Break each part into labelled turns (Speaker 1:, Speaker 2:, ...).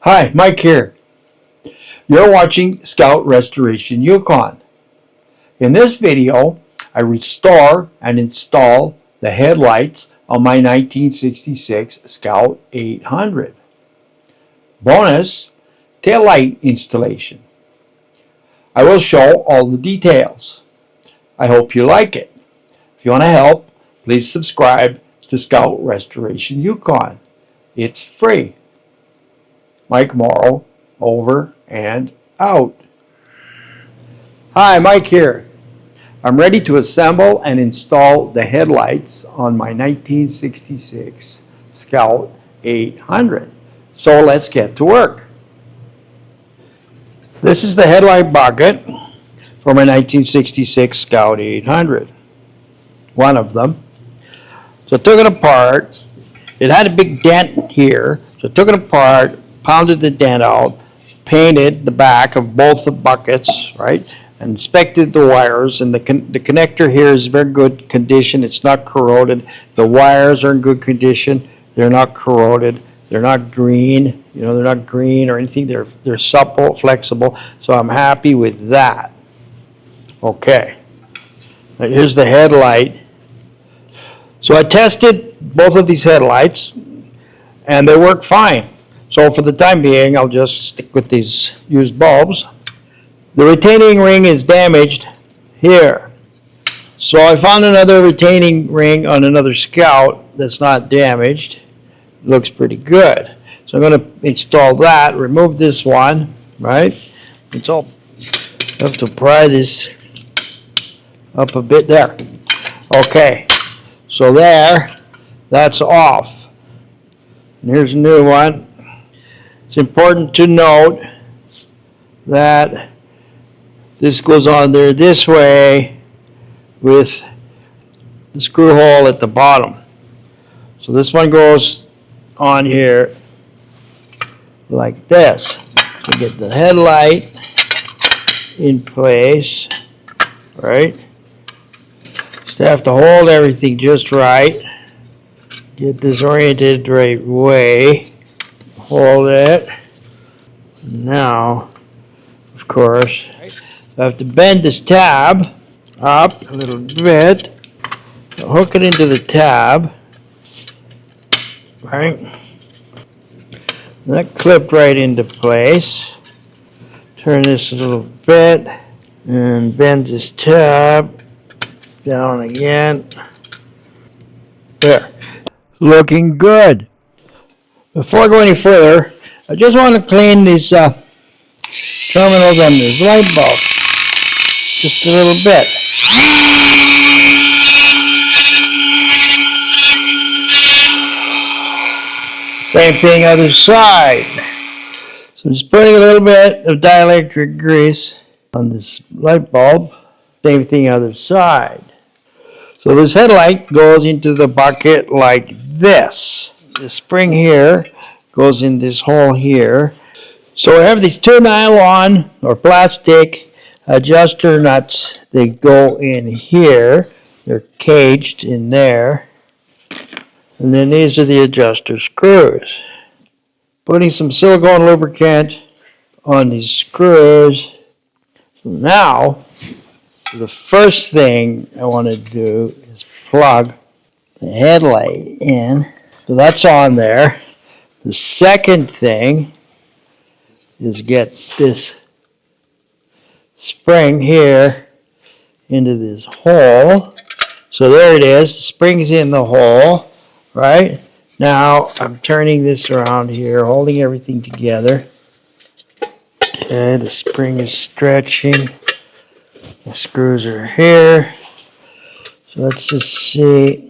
Speaker 1: Hi, Mike here. You're watching Scout Restoration Yukon. In this video, I restore and install the headlights on my 1966 Scout 800. Bonus, taillight installation. I will show all the details. I hope you like it. If you want to help, please subscribe to Scout Restoration Yukon. It's free. Mike Morrow, over and out. Hi, Mike here. I'm ready to assemble and install the headlights on my 1966 Scout 800. So let's get to work. This is the headlight bucket for my 1966 Scout 800. One of them. So I took it apart. It had a big dent here. So I took it apart, pounded the dent out, painted the back of both the buckets, right? And inspected the wires, and the connector here is very good condition. It's not corroded. The wires are in good condition. They're not corroded. They're not green. They're not green or anything. They're supple, flexible. So I'm happy with that. Okay. Now here's the headlight. So I tested both of these headlights, and they work fine. So for the time being, I'll just stick with these used bulbs. The retaining ring is damaged here. So I found another retaining ring on another Scout that's not damaged. It looks pretty good. So I'm going to install that, remove this one, right? I have to pry this up a bit there. Okay, so that's off. And here's a new one. It's important to note that this goes on there this way with the screw hole at the bottom. So this one goes on here like this to get the headlight in place, right? Just have to hold everything just right. Get this oriented the right way. Hold it. Now, of course, I have to bend this tab up a little bit, hook it into the tab, right? That clipped right into place. Turn this a little bit and bend this tab down again. There. Looking good. Before I go any further, I just want to clean these terminals on this light bulb just a little bit. Same thing other side. So I'm just putting a little bit of dielectric grease on this light bulb. Same thing other side. So this headlight goes into the bucket like this. The spring here goes in this hole here. So I have these two nylon or plastic adjuster nuts. They go in here. They're caged in there. And then these are the adjuster screws. Putting some silicone lubricant on these screws. So now, the first thing I want to do is plug the headlight in. So that's on there. The second thing is get this spring here into this hole. So there it is. The spring's in the hole, right? Now I'm turning this around here, holding everything together. Okay, the spring is stretching. The screws are here. So let's just see.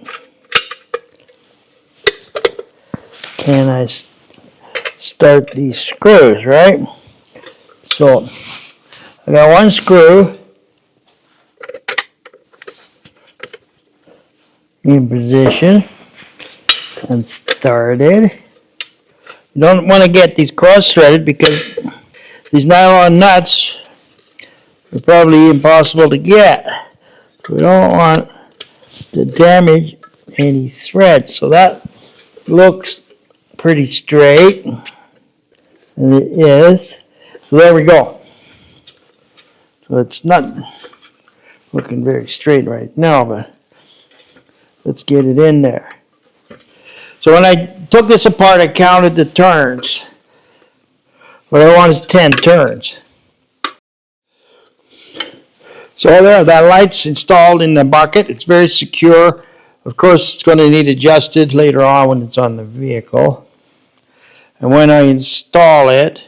Speaker 1: Can I start these screws, right? So I got one screw in position and started. You don't want to get these cross-threaded because these nylon nuts are probably impossible to get. So we don't want to damage any threads. So that looks pretty straight. And it is. So there we go. So it's not looking very straight right now, but let's get it in there. So when I took this apart, I counted the turns. What I want is 10 turns. So there, that light's installed in the bucket. It's very secure. Of course, it's going to need adjusted later on when it's on the vehicle. And when I install it,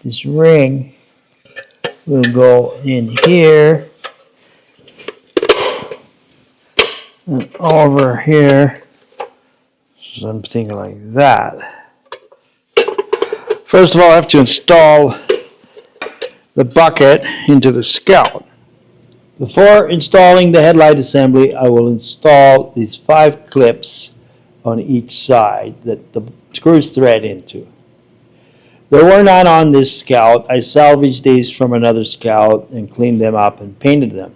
Speaker 1: this ring will go in here and over here. Something like that. First of all, I have to install the bucket into the Scout. Before installing the headlight assembly, I will install these 5 clips on each side that the screws thread into. They were not on this Scout. I salvaged these from another Scout and cleaned them up and painted them.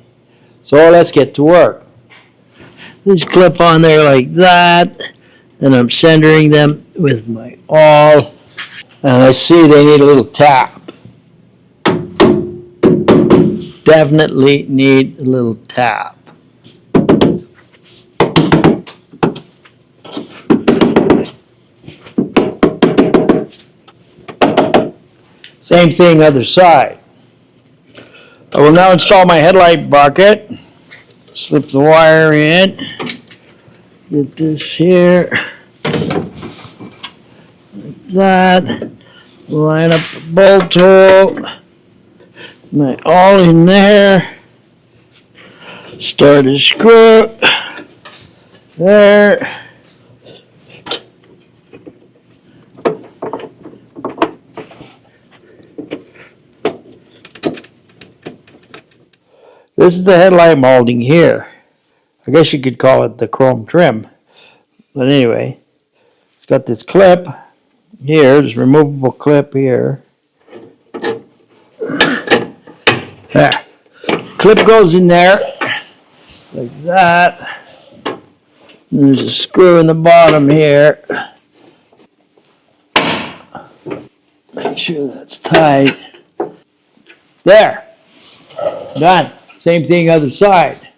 Speaker 1: So let's get to work. Just clip on there like that, and I'm centering them with my awl. And I see they need a little tap. Definitely need a little tap. Same thing other side. I will now install my headlight bucket. Slip the wire in. Get this here. Like that. Line up the bolt hole. My awl in there. Start a screw. There. This is the headlight molding here. I guess you could call it the chrome trim. But anyway, it's got this clip here, this removable clip here. There. Clip goes in there like that. And there's a screw in the bottom here. Make sure that's tight. There. Done. Same thing other side.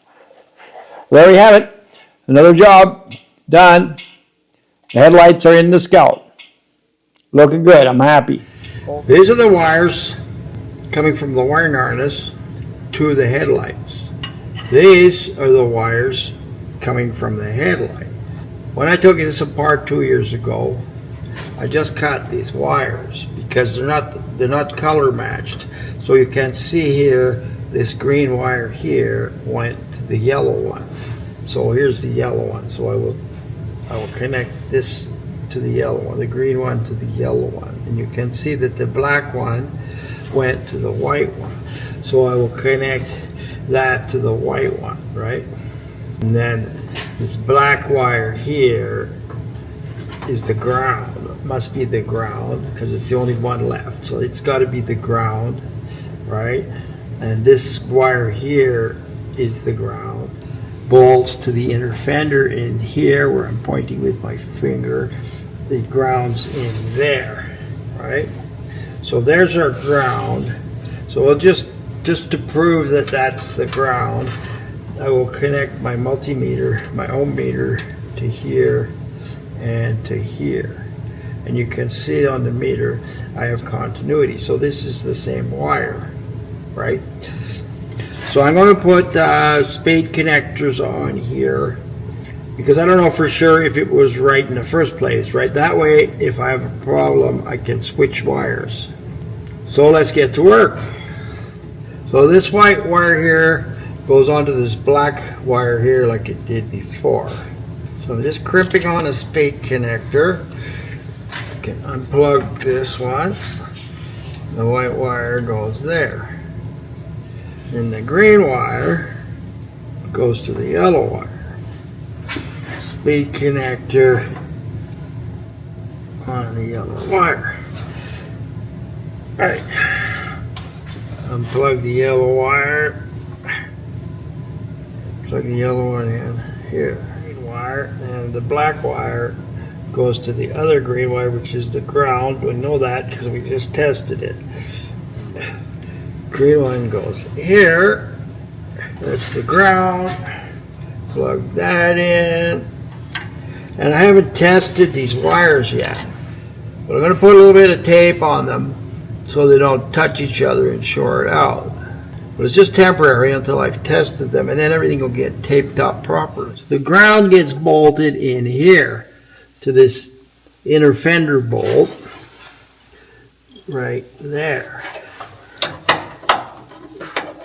Speaker 1: There we have it. Another job done. The headlights are in the Scout. Looking good. I'm happy. These are the wires coming from the wiring harness to the headlights. These are the wires coming from the headlight. When I took this apart 2 years ago, I just cut these wires because they're not color matched. So you can see here, this green wire here went to the yellow one. So here's the yellow one. So I will connect this to the yellow one, the green one to the yellow one. And you can see that the black one went to the white one. So I will connect that to the white one, right? And then this black wire here is the ground. Must be the ground because it's the only one left. So it's got to be the ground, right? And this wire here is the ground. Bolts to the inner fender in here where I'm pointing with my finger. The ground's in there, right? So there's our ground. So we'll just to prove that that's the ground, I will connect my multimeter, my ohm meter, to here and to here. And you can see on the meter I have continuity. So this is the same wire, right? So I'm going to put spade connectors on here because I don't know for sure if it was right in the first place, right? That way, if I have a problem, I can switch wires. So let's get to work. So this white wire here goes onto this black wire here like it did before. So I'm just crimping on a spade connector. I can unplug this one. The white wire goes there. And the green wire goes to the yellow wire. Spade connector on the yellow wire. All right. Unplug the yellow wire. Plug the yellow one in here. Green wire and the black wire goes to the other green wire, which is the ground. We know that because we just tested it. Green one goes here. That's the ground. Plug that in. And I haven't tested these wires yet, but I'm going to put a little bit of tape on them so they don't touch each other and short out. But it's just temporary until I've tested them, and then everything will get taped up properly. The ground gets bolted in here to this inner fender bolt right there.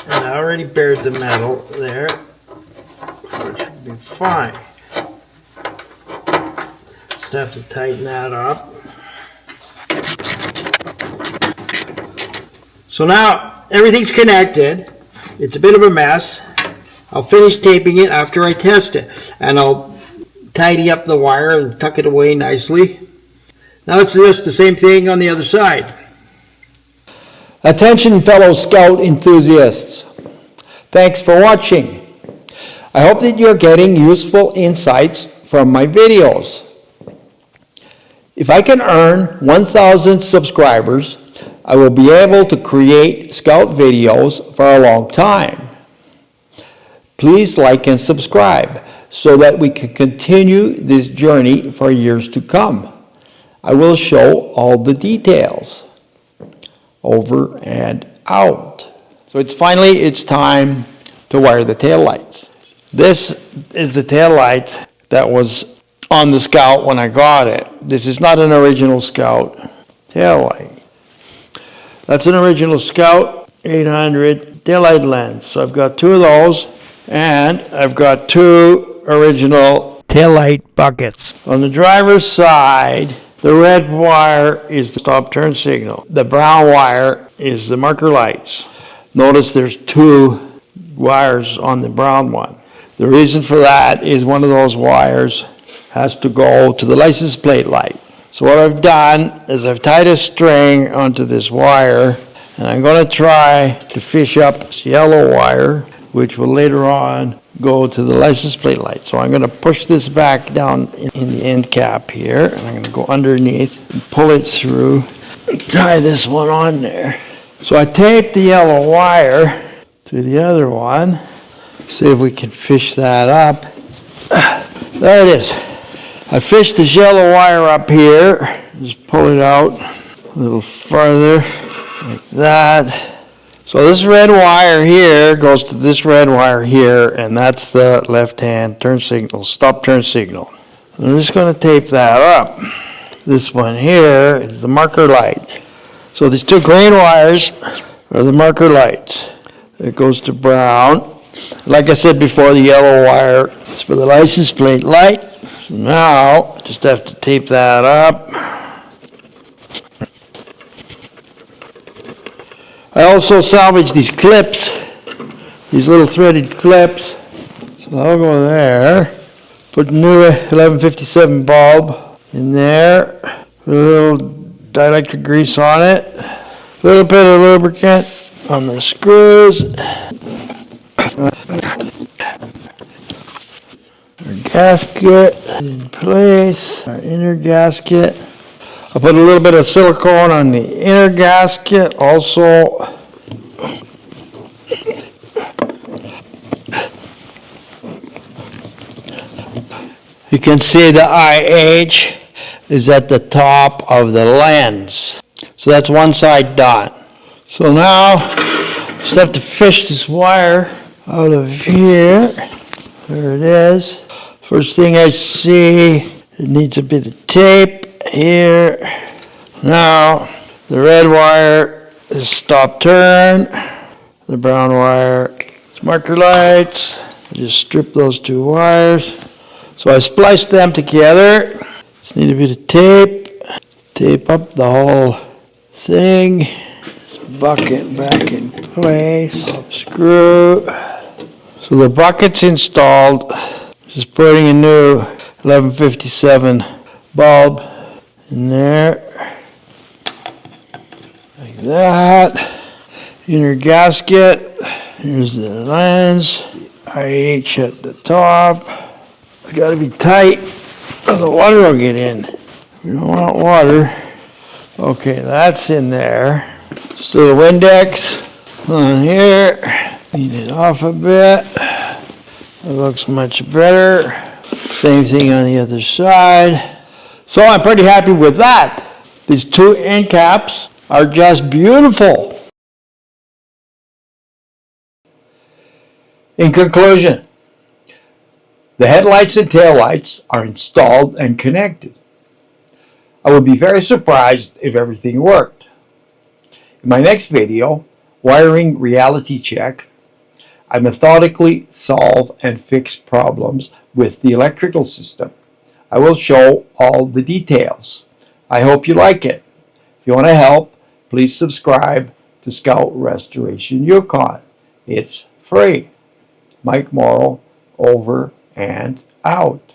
Speaker 1: And I already bared the metal there, so it should be fine. Just have to tighten that up. So now everything's connected. It's a bit of a mess. I'll finish taping it after I test it, and I'll tidy up the wire and tuck it away nicely. Now it's just the same thing on the other side.
Speaker 2: Attention fellow Scout enthusiasts. Thanks for watching. I hope that you're getting useful insights from my videos. If I can earn 1,000 subscribers, I will be able to create Scout videos for a long time. Please like and subscribe so that we can continue this journey for years to come. I will show all the details. Over and out. So it's time to wire the tail lights. This is the tail light that was on the Scout when I got it. This is not an original Scout tail light. That's an original Scout 800 tail light lens. So I've got two of those, and I've got two original tail light buckets. On the driver's side, the red wire is the stop turn signal. The brown wire is the marker lights. Notice there's two wires on the brown one. The reason for that is one of those wires has to go to the license plate light. So what I've done is I've tied a string onto this wire, and I'm going to try to fish up this yellow wire, which will later on go to the license plate light. So I'm going to push this back down in the end cap here, and I'm going to go underneath and pull it through and tie this one on there. So I taped the yellow wire to the other one. See if we can fish that up. There it is. I fished this yellow wire up here. Just pull it out a little farther, like that. So this red wire here goes to this red wire here, and that's the left-hand turn signal, stop turn signal. I'm just going to tape that up. This one here is the marker light. So these two green wires are the marker lights. It goes to brown. Like I said before, the yellow wire is for the license plate light. So now, I just have to tape that up. I also salvaged these clips, these little threaded clips. So I'll go there. Put a new 1157 bulb in there. Put a little dielectric grease on it. A little bit of lubricant on the screws. Our gasket in place. Our inner gasket. I'll put a little bit of silicone on the inner gasket also. You can see the IH is at the top of the lens. So that's one side done. So now, just have to fish this wire out of here. There it is. First thing I see, it needs a bit of tape here. Now, the red wire is stop turn. The brown wire is marker lights. I just strip those two wires. So I spliced them together. Just need a bit of tape. Tape up the whole thing. This bucket back in place. Screw. So the bucket's installed. Just putting a new 1157 bulb in there. Like that. Inner gasket. Here's the lens. IH at the top. It's got to be tight or the water will get in.
Speaker 1: We don't want water. Okay, that's in there. So the Windex on here, clean it off a bit. It looks much better. Same thing on the other side. So I'm pretty happy with that. These two end caps are just beautiful. In conclusion, the headlights and taillights are installed and connected. I would be very surprised if everything worked. In my next video, Wiring Reality Check, I methodically solve and fix problems with the electrical system. I will show all the details. I hope you like it. If you want to help, please subscribe to Scout Restoration Yukon. It's free. Mike Morrow, over and out.